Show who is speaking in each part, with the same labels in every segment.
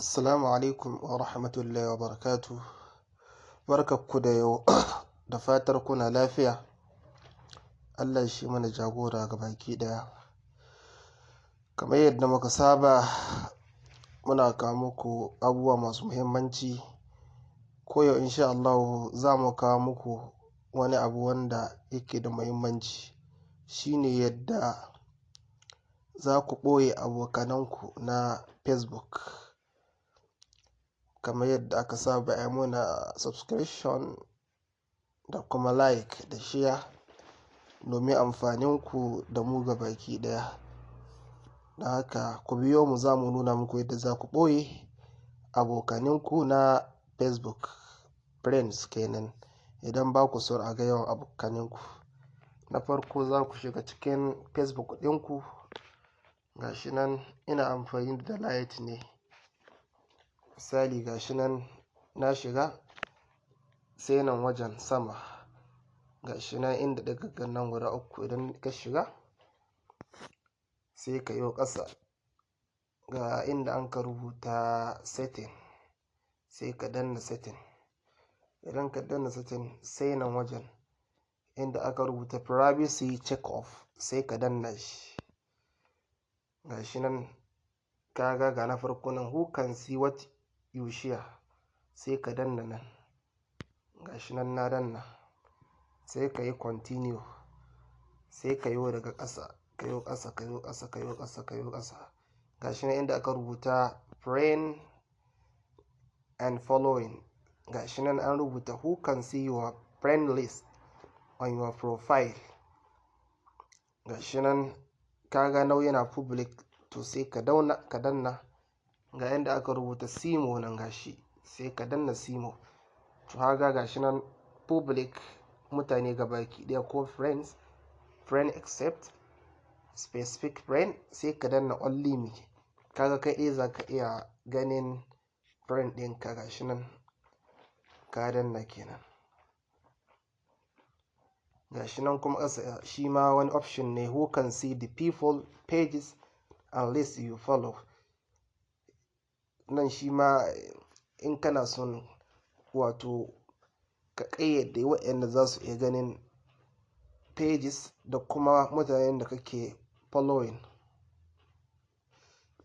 Speaker 1: Assalamu alaikum wa rahmatullahi wa barakatuh. Barkanku da yau da fatar kuna lafiya. Allah shi mana jagora ga baki daya. Kamar yadda muka saba muna kawo muku abubuwa masu muhimmanci. Koyo insha Allah za mu kawo muku wani abu wanda yake da muhimmanci, shine yadda za ku ɓoye abokananku na Facebook. Kamar yadda aka saba ai muna subscription da kuma like da share domin amfaninku da mu ga baki daya. Da haka ku biyo mu, za mu nuna muku yadda za ku ɓoye abokaninku na Facebook, friends kenan, idan ba ku son a ga yawan abokaninku. Na farko za ku shiga cikin Facebook ɗinku. Gashi nan ina amfani da light ne, misali gashi nan na shiga, sai nan wajen sama gashi nan inda daga nan guda uku, idan ka shiga sai ka yi ƙasa ga inda an ka rubuta setting, sai ka danna setting. Idan ka danna setting sai nan wajen inda aka rubuta privacy check off, sai ka danna shi. Gashi nan kaga ga na farko nan, who can see what you share, sai ka danna nan. Gashi nan na danna, sai ka yi continue, sai ka yi daga ƙasa, ka yi ƙasa, ka yi ƙasa, ka yi ƙasa, ka yi ƙasa. Gashi nan inda aka rubuta friend and following, gashi nan an rubuta who can see your friend list on your profile. Gashi nan kaga nau yana public, to sai ka danna ga inda aka rubuta simo nan, gashi sai ka danna simo. To haga gashi nan public, mutane gabaki daya ko friends, friend except specific friend, sai ka danna only me. Kaga kai ɗaya za ka iya ganin friend ɗinka. Gashi nan ka danna kenan. Gashi nan kuma ƙasa shi ma wani option ne, who can see the people pages and list you follow. Nan shi ma in kana son wato ka ƙayyade waɗanda za su iya ganin pages da kuma mutanen da kake following,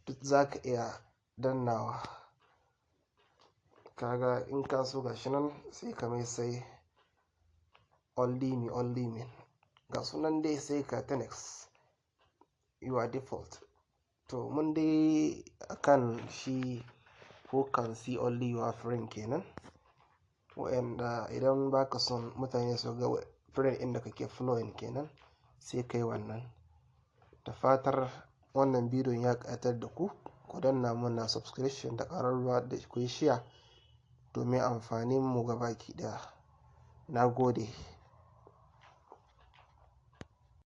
Speaker 1: duk za ka iya dannawa. Kaga in ka so gashi nan sai ka mai sai only me ga sunan dai, sai ka ta next your default. To mun dai akan shi who can see only your friend kenan, wa'anda idan baka son mutane su ga friend inda kake following kenan, sai kai wannan. Da fatar wannan bidiyon ya ƙayatar da ku. Ku danna mana subscription da ƙararrawa da ku yi share domin amfanin mu gabaki daya. Na gode.